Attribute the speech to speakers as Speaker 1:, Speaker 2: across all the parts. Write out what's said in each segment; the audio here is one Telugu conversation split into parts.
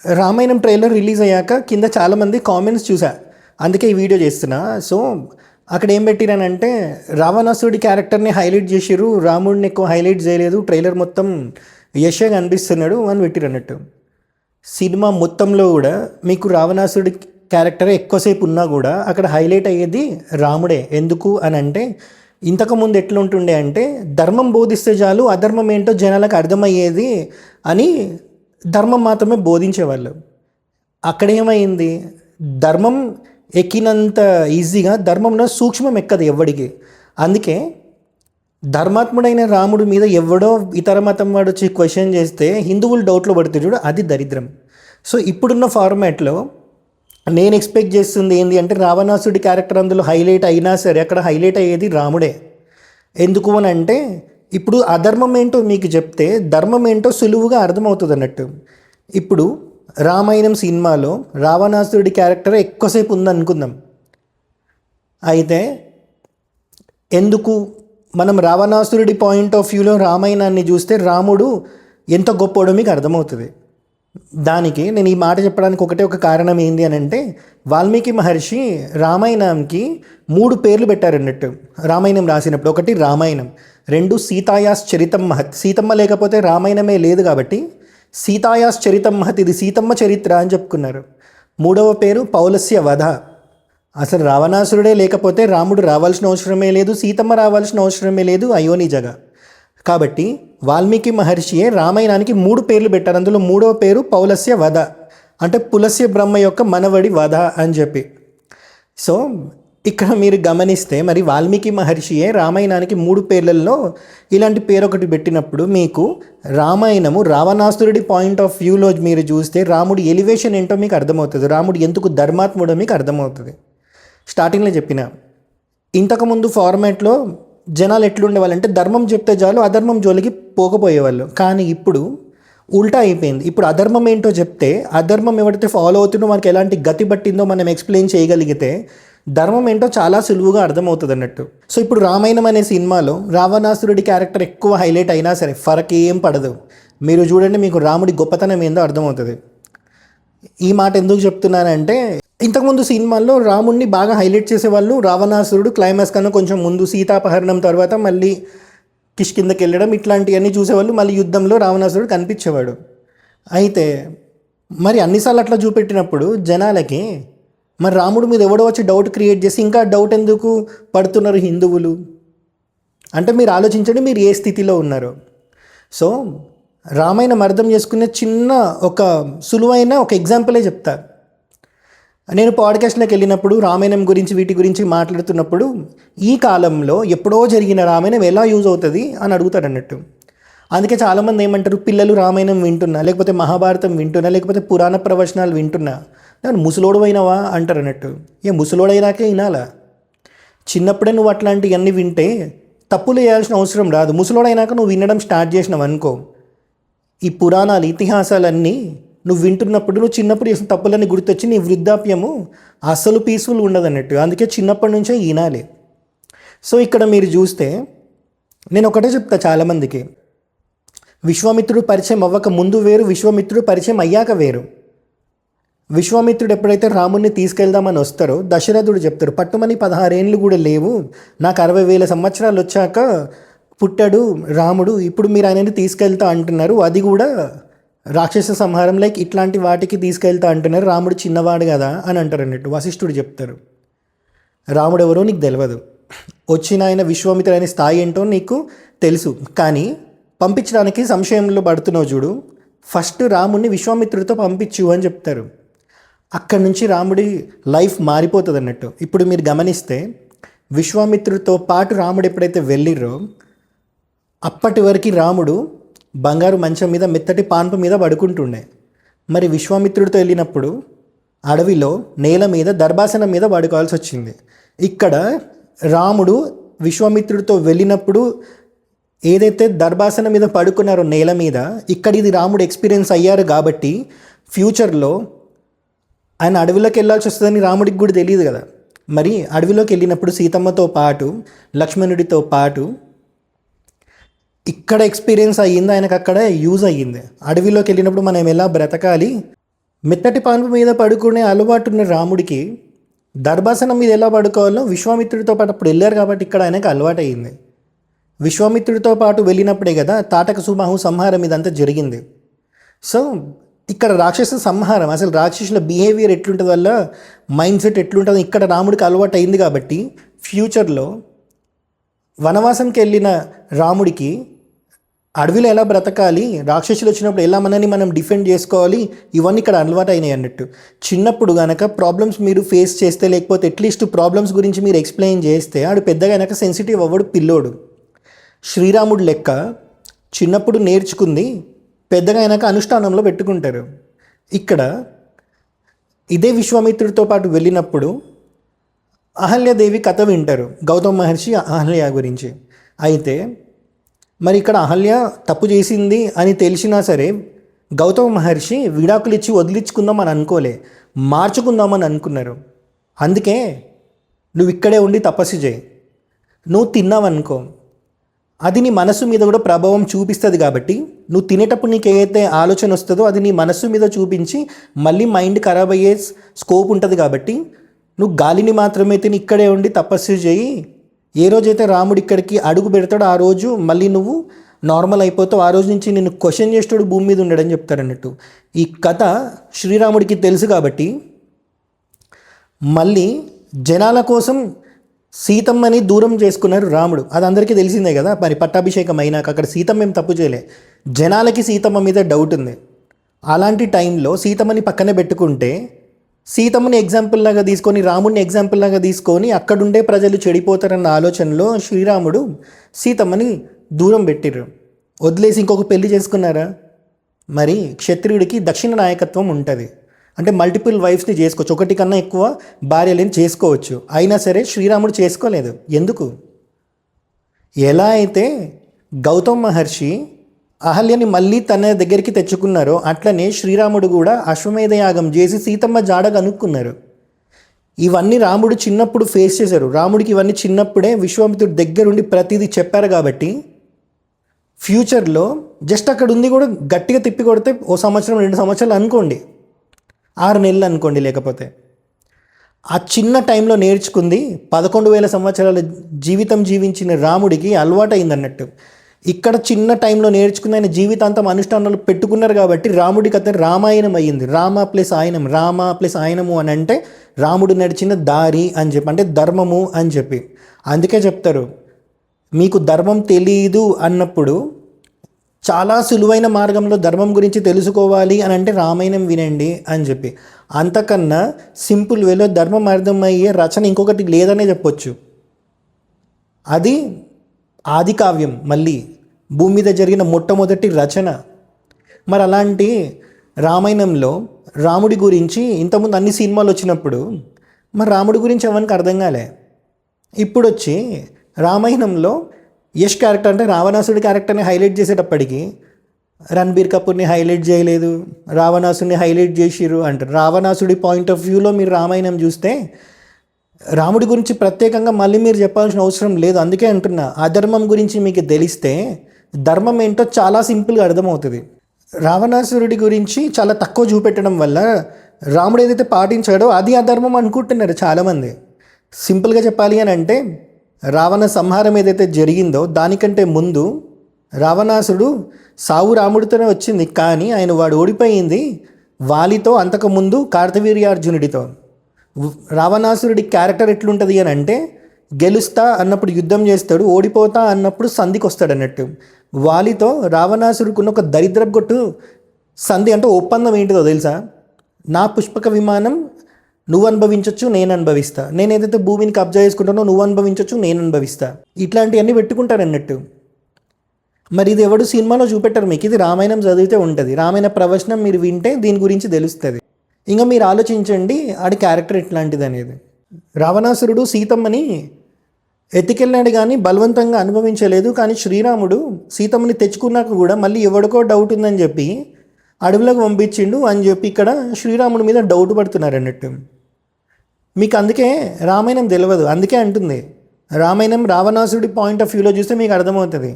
Speaker 1: రామాయణం ట్రైలర్ రిలీజ్ అయ్యాక కింద చాలామంది కామెంట్స్ చూసా, అందుకే ఈ వీడియో చేస్తున్నా. సో అక్కడ ఏం పెట్టిరానంటే రావణాసుడి క్యారెక్టర్ని హైలైట్ చేసిర్రు, రాముడిని ఎక్కువ హైలైట్ చేయలేదు, ట్రైలర్ మొత్తం యశే కనిపిస్తున్నాడు అని పెట్టిరన్నట్టు. సినిమా మొత్తంలో కూడా మీకు రావణాసుడి క్యారెక్టర్ ఎక్కువసేపు ఉన్నా కూడా అక్కడ హైలైట్ అయ్యేది రాముడే. ఎందుకు అని అంటే ఇంతకుముందు ఎట్లుంటుండే అంటే ధర్మం బోధిస్తే చాలు, అధర్మం ఏంటో జనాలకు అర్థమయ్యేది అని ధర్మం మాత్రమే బోధించేవాళ్ళు. అక్కడ ఏమైంది, ధర్మం ఎక్కినంత ఈజీగా ధర్మంలో సూక్ష్మం ఎక్కదు ఎవ్వడికి. అందుకే ధర్మాత్ముడైన రాముడి మీద ఎవడో ఇతర మతం వాడు వచ్చి క్వశ్చన్ చేస్తే హిందువులు డౌట్లో పడుతుంది చూడు, అది దరిద్రం. సో ఇప్పుడున్న ఫార్మాట్లో నేను ఎక్స్పెక్ట్ చేస్తుంది ఏంటి అంటే రావణాసుడి క్యారెక్టర్ అందులో హైలైట్ అయినా సరే అక్కడ హైలైట్ అయ్యేది రాముడే. ఎందుకు అని అంటే ఇప్పుడు అధర్మం ఏంటో మీకు చెప్తే ధర్మం ఏంటో సులువుగా అర్థమవుతుంది అన్నట్టు. ఇప్పుడు రామాయణం సినిమాలో రావణాసుడి క్యారెక్టర్ ఎక్కువసేపు ఉందనుకుందాం. అయితే ఎందుకు మనం రావణాసురుడి పాయింట్ ఆఫ్ వ్యూలో రామాయణాన్ని చూస్తే రాముడు ఎంత గొప్పోడో మీకు అర్థమవుతుంది. దానికి నేను ఈ మాట చెప్పడానికి ఒకటే ఒక కారణం ఏంటి అని అంటే వాల్మీకి మహర్షి రామాయణంకి 3 పేర్లు పెట్టారన్నట్టు. రామాయణం రాసినప్పుడు ఒకటి రామాయణం, 2 సీతాయాస్ చరితం మహత్, సీతమ్మ లేకపోతే రామాయణమే లేదు కాబట్టి సీతాయాస్ చరితం మహత్, ఇది సీతమ్మ చరిత్ర అని చెప్పుకున్నారు. 3వ పేరు పౌలస్య వధ, అసలు రావణాసురుడే లేకపోతే రాముడు రావాల్సిన అవసరమే లేదు, సీతమ్మ రావాల్సిన అవసరమే లేదు అయోనిజగా. కాబట్టి వాల్మీకి మహర్షియే రామాయణానికి 3 పేర్లు పెట్టారు. అందులో 3వ పేరు పౌలస్య వధ, అంటే పులస్య బ్రహ్మ యొక్క మనవడి వధ అని చెప్పి. సో ఇక్కడ మీరు గమనిస్తే మరి వాల్మీకి మహర్షియే రామాయణానికి 3 పేర్లలో ఇలాంటి పేరు ఒకటి పెట్టినప్పుడు మీకు రామాయణము రావణాసురుడి పాయింట్ ఆఫ్ వ్యూలో మీరు చూస్తే రాముడి ఎలివేషన్ ఏంటో మీకు అర్థమవుతుంది, రాముడు ఎందుకు ధర్మాత్ముడో మీకు అర్థమవుతుంది. స్టార్టింగ్లో చెప్పిన ఇంతకుముందు ఫార్మాట్లో జనాలు ఎట్లుండేవాళ్ళంటే ధర్మం చెప్తే చాలు అధర్మం జోలికి పోకపోయేవాళ్ళు. కానీ ఇప్పుడు ఉల్టా అయిపోయింది. ఇప్పుడు అధర్మం ఏంటో చెప్తే అధర్మం ఎవరైతే ఫాలో అవుతుందో మనకి ఎలాంటి గతి పట్టిందో మనం ఎక్స్ప్లెయిన్ చేయగలిగితే ధర్మం ఏంటో చాలా సులువుగా అర్థమవుతుంది అన్నట్టు. సో ఇప్పుడు రామాయణం అనే సినిమాలో రావణాసురుడి క్యారెక్టర్ ఎక్కువ హైలైట్ అయినా సరే ఫరక్ ఏం పడదు. మీరు చూడండి, మీకు రాముడి గొప్పతనం ఏందో అర్థమవుతుంది. ఈ మాట ఎందుకు చెప్తున్నానంటే ఇంతకుముందు సినిమాల్లో రాముడిని బాగా హైలైట్ చేసేవాళ్ళు. రావణాసురుడు క్లైమాక్స్ కన్నా కొంచెం ముందు సీతాపహరణం తర్వాత మళ్ళీ కిష్కిందకి వెళ్ళడం ఇట్లాంటివన్నీ చూసేవాళ్ళు. మళ్ళీ యుద్ధంలో రావణాసురుడు కనిపించేవాడు. అయితే మరి అన్నిసార్లు అట్లా చూపెట్టినప్పుడు జనాలకి మరి రాముడి మీద ఎవడో వచ్చి డౌట్ క్రియేట్ చేసి ఇంకా డౌట్ ఎందుకు పడుతున్నారు హిందువులు అంటే మీరు ఆలోచించండి మీరు ఏ స్థితిలో ఉన్నారు. సో రామాయణం అర్థం చేసుకునే చిన్న ఒక సులువైన ఒక ఎగ్జాంపులే చెప్తా. నేను పాడ్కాస్ట్లోకి వెళ్ళినప్పుడు రామాయణం గురించి వీటి గురించి మాట్లాడుతున్నప్పుడు ఈ కాలంలో ఎప్పుడో జరిగిన రామాయణం ఎలా యూజ్ అవుతుంది అని అడుగుతారు అన్నట్టు. అందుకే చాలామంది ఏమంటారు, పిల్లలు రామాయణం వింటున్నా లేకపోతే మహాభారతం వింటున్నా లేకపోతే పురాణ ప్రవచనాలు వింటున్నా నేను ముసలోడు అయినావా అంటారు అన్నట్టు. ముసలోడైనాకే వినాలా? చిన్నప్పుడే నువ్వు అట్లాంటివన్నీ వింటే తప్పులు చేయాల్సిన అవసరం రాదు. ముసలోడైనాక నువ్వు వినడం స్టార్ట్ చేసినావు అనుకో, ఈ పురాణాలు ఇతిహాసాలన్నీ నువ్వు వింటున్నప్పుడు నువ్వు చిన్నప్పుడు చేసిన తప్పులన్నీ గుర్తొచ్చి నీ వృద్ధాప్యము అస్సలు పీస్ఫుల్ ఉండదు అన్నట్టు. అందుకే చిన్నప్పటి నుంచే వినాలి. సో ఇక్కడ మీరు చూస్తే నేను ఒకటే చెప్తా చాలామందికి, విశ్వామిత్రుడు పరిచయం అవ్వక ముందు వేరు, విశ్వామిత్రుడు పరిచయం అయ్యాక వేరు. విశ్వామిత్రుడు ఎప్పుడైతే రాముడిని తీసుకెళ్దామని వస్తారో దశరథుడు చెప్తారు, పట్టుమని 16 ఏళ్ళు కూడా లేవు, నాకు 60,000 సంవత్సరాలు వచ్చాక పుట్టాడు రాముడు, ఇప్పుడు మీరు ఆయనని తీసుకెళ్తా అంటున్నారు, అది కూడా రాక్షస సంహారం లైక్ ఇట్లాంటి వాటికి తీసుకెళ్తా అంటున్నారు, రాముడు చిన్నవాడు కదా అని అంటారు అన్నట్టు. వశిష్ఠుడు చెప్తారు, రాముడు ఎవరో నీకు తెలియదు, వచ్చిన ఆయన విశ్వామిత్రుడు అనే స్థాయి ఏంటో నీకు తెలుసు, కానీ పంపించడానికి సంశయంలో పడుతున్నావు చూడు, ఫస్ట్ రాముడిని విశ్వామిత్రుడితో పంపించు అని చెప్తారు. అక్కడి నుంచి రాముడి లైఫ్ మారిపోతుంది అన్నట్టు. ఇప్పుడు మీరు గమనిస్తే విశ్వామిత్రుడితో పాటు రాముడు ఎప్పుడైతే వెళ్ళిర్రో అప్పటి వరకు రాముడు బంగారు మంచం మీద మెత్తటి పాన్పు మీద పడుకుంటుండే. మరి విశ్వామిత్రుడితో వెళ్ళినప్పుడు అడవిలో నేల మీద దర్భాసనం మీద పడుకోవాల్సి వచ్చింది. ఇక్కడ రాముడు విశ్వామిత్రుడితో వెళ్ళినప్పుడు ఏదైతే దర్భాసనం మీద పడుకున్నారో నేల మీద, ఇక్కడ ఇది రాముడు ఎక్స్పీరియన్స్ అయ్యారు కాబట్టి ఫ్యూచర్లో ఆయన అడవిలోకి వెళ్ళాల్సి వస్తుందని రాముడికి కూడా తెలియదు కదా. మరి అడవిలోకి వెళ్ళినప్పుడు సీతమ్మతో పాటు లక్ష్మణుడితో పాటు ఇక్కడ ఎక్స్పీరియన్స్ అయ్యింది, ఆయనకు అక్కడ యూజ్ అయ్యింది. అడవిలోకి వెళ్ళినప్పుడు మనం ఎలా బ్రతకాలి, మెత్తటి పాన్పు మీద పడుకునే అలవాటున్న రాముడికి దర్భాసనం మీద ఎలా పడుకోవాలో విశ్వామిత్రుడితో పాటు అప్పుడు వెళ్ళారు కాబట్టి ఇక్కడ ఆయనకు అలవాటు అయింది. విశ్వామిత్రుడితో పాటు వెళ్ళినప్పుడే కదా తాటక సుబాహు సంహారం ఇదంతా జరిగింది. సో ఇక్కడ రాక్షస సంహారం, అసలు రాక్షసుల బిహేవియర్ ఎట్లుంటుంది, వల్ల మైండ్ సెట్ ఎట్లుంటుందో ఇక్కడ రాముడికి అలవాటు అయింది కాబట్టి ఫ్యూచర్లో వనవాసంకి వెళ్ళిన రాముడికి అడవిలో ఎలా బ్రతకాలి, రాక్షసులు వచ్చినప్పుడు ఎలా మనని మనం డిఫెండ్ చేసుకోవాలి, ఇవన్నీ ఇక్కడ అలవాటు అయినాయి అన్నట్టు. చిన్నప్పుడు కనుక ప్రాబ్లమ్స్ మీరు ఫేస్ చేస్తే, లేకపోతే అట్లీస్ట్ ప్రాబ్లమ్స్ గురించి మీరు ఎక్స్ప్లెయిన్ చేస్తే ఆడు పెద్దగా కనుక సెన్సిటివ్ అవ్వడు పిల్లోడు. శ్రీరాముడు లెక్క చిన్నప్పుడు నేర్చుకుంది పెద్దగా అయినాక అనుష్ఠానంలో పెట్టుకుంటారు. ఇక్కడ ఇదే విశ్వామిత్రుడితో పాటు వెళ్ళినప్పుడు అహల్యాదేవి కథ వింటారు, గౌతమ మహర్షి అహల్య గురించి. అయితే మరి ఇక్కడ అహల్య తప్పు చేసింది అని తెలిసినా సరే గౌతమ మహర్షి విడాకులు ఇచ్చి వదిలించుకుందాం అని అనుకోలే, మార్చుకుందామని అనుకున్నారు. అందుకే నువ్వు ఇక్కడే ఉండి తపస్సు చేయి, నువ్వు తిన్నావనుకో అది నీ మనసు మీద కూడా ప్రభావం చూపిస్తుంది. కాబట్టి నువ్వు తినేటప్పుడు నీకు ఏదైతే ఆలోచన వస్తుందో అది నీ మనస్సు మీద చూపించి మళ్ళీ మైండ్ ఖరాబ్ అయ్యే స్కోప్ ఉంటుంది. కాబట్టి నువ్వు గాలిని మాత్రమే తిని ఇక్కడే ఉండి తపస్సు చేయి. ఏ రోజైతే రాముడు ఇక్కడికి అడుగు పెడతాడో ఆ రోజు మళ్ళీ నువ్వు నార్మల్ అయిపోతావు. ఆ రోజు నుంచి నేను క్వశ్చన్ చేసేటోడు భూమి మీద ఉండడని చెప్తారన్నట్టు. ఈ కథ శ్రీరాముడికి తెలుసు కాబట్టి మళ్ళీ జనాల కోసం సీతమ్మని దూరం చేసుకున్నారు రాముడు. అది అందరికీ తెలిసిందే కదా. మరి పట్టాభిషేకం అయినాక అక్కడ సీతమ్మ ఏం తప్పు చేయలే, జనాలకి సీతమ్మ మీద డౌట్ ఉంది. అలాంటి టైంలో సీతమ్మని పక్కనే పెట్టుకుంటే సీతమ్మని ఎగ్జాంపుల్ లాగా తీసుకొని రాముడిని ఎగ్జాంపుల్ లాగా తీసుకొని అక్కడుండే ప్రజలు చెడిపోతారన్న ఆలోచనలో శ్రీరాముడు సీతమ్మని దూరం పెట్టిర్రు, వదిలేసి ఇంకొక పెళ్లి చేసుకున్నారా. మరి క్షత్రియుడికి దక్షిణ నాయకత్వం ఉంటుంది, అంటే మల్టిపుల్ వైఫ్స్ని చేసుకోవచ్చు, ఒకటి కన్నా ఎక్కువ భార్యలని చేసుకోవచ్చు. అయినా సరే శ్రీరాముడు చేసుకోలేదు. ఎందుకు? ఎలా అయితే గౌతమ మహర్షి అహల్యని మళ్ళీ తన దగ్గరికి తెచ్చుకున్నారో అట్లనే శ్రీరాముడు కూడా అశ్వమేధ యాగం చేసి సీతమ్మ జాడ కనుక్కున్నారు. ఇవన్నీ రాముడు చిన్నప్పుడు ఫేస్ చేశారు. రాముడికి ఇవన్నీ చిన్నప్పుడే విశ్వామిత్రుడి దగ్గరుండి ప్రతిదీ చెప్పారు. కాబట్టి ఫ్యూచర్లో జస్ట్ అక్కడ ఉంది కూడా గట్టిగా తిప్పి కొడితే ఓ సంవత్సరం 2 సంవత్సరాలు అనుకోండి, 6 నెలలు అనుకోండి, లేకపోతే ఆ చిన్న టైంలో నేర్చుకుంది 11,000 సంవత్సరాల జీవితం జీవించిన రాముడికి అలవాటు అయిందన్నట్టు. ఇక్కడ చిన్న టైంలో నేర్చుకుని ఆయన జీవితాంతం అనుష్ఠానాలు పెట్టుకున్నారు కాబట్టి రాముడికి అతను రామాయణం అయ్యింది. రామ ప్లస్ ఆయనం, రామ ప్లస్ ఆయనము అని అంటే రాముడు నడిచిన దారి అని చెప్పి, అంటే ధర్మము అని చెప్పి. అందుకే చెప్తారు మీకు ధర్మం తెలియదు అన్నప్పుడు చాలా సులువైన మార్గంలో ధర్మం గురించి తెలుసుకోవాలి అని అంటే రామాయణం వినండి అని చెప్పి. అంతకన్నా సింపుల్ వేలో ధర్మం అర్థమయ్యే రచన ఇంకొకటి లేదనే చెప్పొచ్చు. అది ఆది కావ్యం, మళ్ళీ భూమి మీద జరిగిన మొట్టమొదటి రచన. మరి అలాంటి రామాయణంలో రాముడి గురించి ఇంతకుముందు అన్ని సినిమాలు వచ్చినప్పుడు మరి రాముడి గురించి ఎవరికి అర్థం కాలే. ఇప్పుడు వచ్చి రామాయణంలో యష్ క్యారెక్టర్ అంటే రావణాసుడి క్యారెక్టర్ని హైలైట్ చేసేటప్పటికి రణబీర్ కపూర్ని హైలైట్ చేయలేదు, రావణాసుడిని హైలైట్ చేసిర్రు అంటారు. రావణాసుడి పాయింట్ ఆఫ్ వ్యూలో మీరు రామాయణం చూస్తే రాముడి గురించి ప్రత్యేకంగా మళ్ళీ మీరు చెప్పాల్సిన అవసరం లేదు. అందుకే అంటున్నా, అధర్మం గురించి మీకు తెలిస్తే ధర్మం ఏంటో చాలా సింపుల్గా అర్థమవుతుంది. రావణాసురుడి గురించి చాలా తక్కువ చూపెట్టడం వల్ల రాముడు ఏదైతే పాటించాడో అది అధర్మం అనుకుంటున్నారు చాలామంది. సింపుల్గా చెప్పాలి అని అంటే రావణ సంహారం ఏదైతే జరిగిందో దానికంటే ముందు రావణాసుడు సావు రాముడితోనే వచ్చింది, కానీ వాడు ఓడిపోయింది వాలితో, అంతకుముందు కార్తవీర్యార్జునుడితో. రావణాసురుడి క్యారెక్టర్ ఎట్లుంటుంది అని అంటే గెలుస్తా అన్నప్పుడు యుద్ధం చేస్తాడు, ఓడిపోతా అన్నప్పుడు సంధికి వస్తాడు అన్నట్టు. వాలితో రావణాసురుకున్న ఒక దరిద్రగొట్టు సంధి అంటే ఒప్పందం ఏంటిదో తెలుసా? నా పుష్పక విమానం నువ్వు అనుభవించవచ్చు, నేను అనుభవిస్తా, నేను ఏదైతే భూమిని కబ్జా చేసుకుంటానో నువ్వు అనుభవించవచ్చు, నేను అనుభవిస్తా, ఇట్లాంటివన్నీ పెట్టుకుంటారు అన్నట్టు. మరి ఇది ఎవడు సినిమాలో చూపెట్టారు మీకు, ఇది రామాయణం చదివితే ఉంటుంది. రామాయణ ప్రవచనం మీరు వింటే దీని గురించి తెలుస్తుంది. ఇంకా మీరు ఆలోచించండి ఆడి క్యారెక్టర్ ఎట్లాంటిది అనేది. రావణాసురుడు సీతమ్మని ఎత్తికెళ్ళాడు కానీ బలవంతంగా అనుభవించలేదు. కానీ శ్రీరాముడు సీతమ్మని తెచ్చుకున్నాక కూడా మళ్ళీ ఎవడికో డౌట్ ఉందని చెప్పి అడవిలోకి పంపించిండు అని చెప్పి ఇక్కడ శ్రీరాముడి మీద డౌట్ పడుతున్నారు అన్నట్టు. మీకు అందుకే రామాయణం తెలియదు. అందుకే అంటుంది రామాయణం రావణాసురుడి పాయింట్ ఆఫ్ వ్యూలో చూస్తే మీకు అర్థమవుతుంది.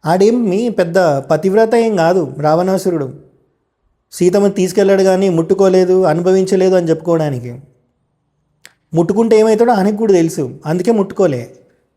Speaker 1: ఆడేం మీ పెద్ద పతివ్రత ఏం కాదు రావణాసురుడు. సీతమ్మని తీసుకెళ్ళాడు కానీ ముట్టుకోలేదు, అనుభవించలేదు అని చెప్పుకోవడానికి. ముట్టుకుంటే ఏమవుతాడో ఆయనకు కూడా తెలుసు, అందుకే ముట్టుకోలే,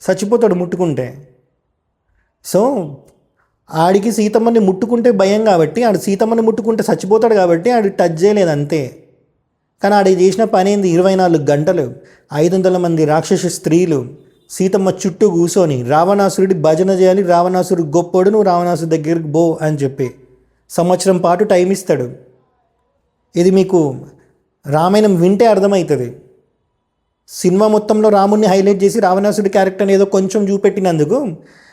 Speaker 1: చచ్చిపోతాడు ముట్టుకుంటే. సో ఆడికి సీతమ్మని ముట్టుకుంటే భయం కాబట్టి, ఆడు సీతమ్మని ముట్టుకుంటే చచ్చిపోతాడు కాబట్టి ఆడు టచ్ చేయలేదు అంతే. కానీ ఆడు చేసిన పని ఏంది, 24 గంటలు 500 మంది రాక్షస స్త్రీలు సీతమ్మ చుట్టూ కూర్చొని రావణాసురుడి భజన చేయాలి, రావణాసురుడు గొప్పోడు, నువ్వు రావణాసురుడి దగ్గరికి బో అని చెప్పి సంవత్సరం పాటు టైం ఇస్తాడు. ఇది మీకు రామాయణం వింటే అర్థమవుతుంది. సినిమా మొత్తంలో రాముడిని హైలైట్ చేసి రావణాసుడి క్యారెక్టర్ని ఏదో కొంచెం చూపెట్టినందుకు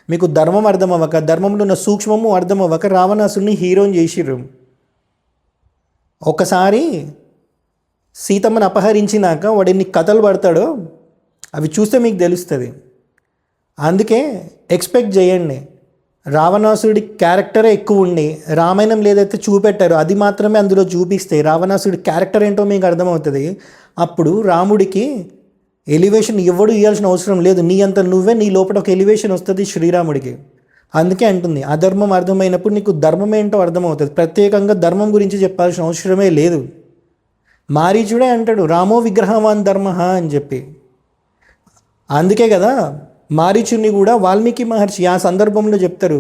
Speaker 1: మీకు ధర్మం అర్థం అవ్వక, ధర్మంలో ఉన్న సూక్ష్మము అర్థం అవ్వక రావణాసుడిని హీరోని చేసిర్రు. ఒకసారి సీతమ్మని అపహరించినాక వాడు ఎన్ని కథలు పడతాడో అవి చూస్తే మీకు తెలుస్తుంది. అందుకే ఎక్స్పెక్ట్ చేయండి. రావణాసుడి క్యారెక్టరే ఎక్కువ ఉండి రామాయణం ఏదైతే చూపెట్టారో అది మాత్రమే అందులో చూపిస్తే రావణాసుడి క్యారెక్టర్ ఏంటో మీకు అర్థమవుతుంది. అప్పుడు రాముడికి ఎలివేషన్ ఎవడు ఇవ్వాల్సిన అవసరం లేదు, నీ అంత నువ్వే, నీ లోపల ఒక ఎలివేషన్ వస్తుంది శ్రీరాముడికి. అందుకే అంటుంది, అధర్మం అర్థమైనప్పుడు నీకు ధర్మం ఏంటో అర్థమవుతుంది. ప్రత్యేకంగా ధర్మం గురించి చెప్పాల్సిన అవసరమే లేదు. మారీచుడే అంటాడు రామో విగ్రహవాన్ ధర్మ అని చెప్పి. అందుకే కదా మారీచుని కూడా వాల్మీకి మహర్షి ఆ సందర్భంలో చెప్తారు,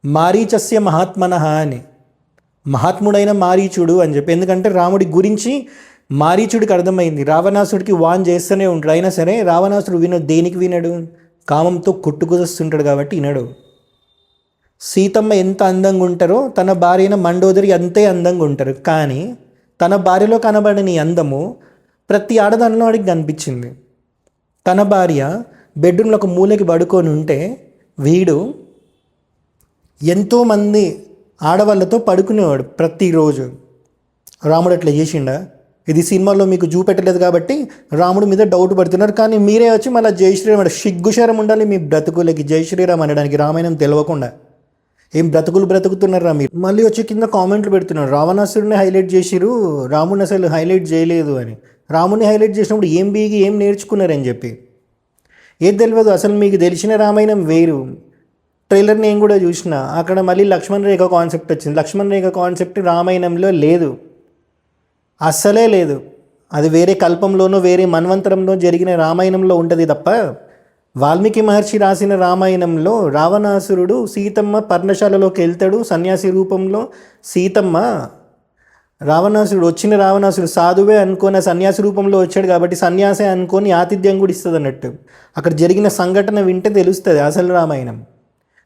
Speaker 1: మారీచస్య మహాత్మనః అని, మహాత్ముడైన మారీచుడు అని చెప్పి. ఎందుకంటే రాముడి గురించి మారీచుడికి అర్థమైంది. రావణాసుడికి వాన్ చేస్తూనే ఉంటాడు, అయినా సరే రావణాసుడు దేనికి వినడు, కామంతో కొట్టుకుదొస్తుంటాడు కాబట్టి వినడు. సీతమ్మ ఎంత అందంగా ఉంటారో తన భార్యన మండోదరి అంతే అందంగా ఉంటారు. కానీ తన భార్యలో కనబడని అందము ప్రతి ఆడదానిలో వాడికి కనిపించింది. తన భార్య బెడ్రూమ్లో ఒక మూలకి పడుకొని ఉంటే వీడు ఎంతోమంది ఆడవాళ్ళతో పడుకునేవాడు ప్రతిరోజు. రాముడు అట్లా చేసిండా? ఇది సినిమాలో మీకు చూపెట్టలేదు కాబట్టి రాముడి మీద డౌట్ పడుతున్నారు. కానీ మీరే వచ్చి మళ్ళీ జై శ్రీరామ్ అంటే సిగ్గుశరం ఉండాలి మీ బ్రతుకులకి. జై శ్రీరామ్ అనడానికి రామాయణం తెలియకుండా ఏం బ్రతుకులు బ్రతుకుతున్నారా మీరు? మళ్ళీ వచ్చి కింద కామెంట్లు పెడుతున్నారు, రావణాసుడిని హైలైట్ చేసిరు, రాముడిని అసలు హైలైట్ చేయలేదు అని. రాముడిని హైలైట్ చేసినప్పుడు ఏం బీగి ఏం నేర్చుకున్నారని చెప్పి ఏది తెలియదు. అసలు మీకు తెలిసిన రామాయణం వేరు. ట్రైలర్ నేను కూడా చూసిన, అక్కడ మళ్ళీ లక్ష్మణ్ రేఖ కాన్సెప్ట్ వచ్చింది. లక్ష్మణ్ రేఖ కాన్సెప్ట్ రామాయణంలో లేదు, అస్సలే లేదు. అది వేరే కల్పంలోనో వేరే మన్వంతరంలో జరిగిన రామాయణంలో ఉంటుంది తప్ప వాల్మీకి మహర్షి రాసిన రామాయణంలో రావణాసురుడు సీతమ్మ పర్ణశాలలోకి వెళ్తాడు సన్యాసి రూపంలో. సీతమ్మ రావణాసురుడు సాధువే అనుకోని సన్యాసి రూపంలో వచ్చాడు కాబట్టి సన్యాసే అనుకొని ఆతిథ్యం కూడా ఇస్తుంది అన్నట్టు. అక్కడ జరిగిన సంఘటన వింటే తెలుస్తుంది అసలు రామాయణం.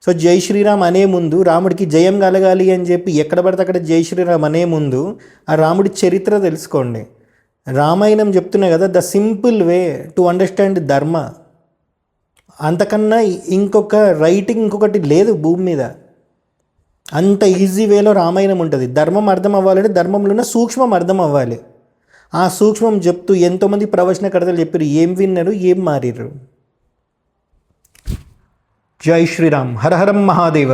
Speaker 1: సో జై శ్రీరామ్ అనే ముందు రాముడికి జయం కలగాలి అని చెప్పి ఎక్కడ పడితే అక్కడ జై శ్రీరామ్ అనే ముందు ఆ రాముడి చరిత్ర తెలుసుకోండి. రామాయణం చెప్తున్నా కదా, the simple way to understand ధర్మ. అంతకన్నా ఇంకొక రైటింగ్ ఇంకొకటి లేదు భూమి మీద. అంత ఈజీ వేలో రామాయణం ఉంటుంది. ధర్మం అర్థం అవ్వాలంటే ధర్మంలో ఉన్న సూక్ష్మం అర్థం అవ్వాలి. ఆ సూక్ష్మం చెప్తూ ఎంతోమంది ప్రవచనకర్తలు చెప్పారు, ఏం విన్నారు, ఏం మారిర్రు. జై శ్రీరామ్. హర హరం మహాదేవ.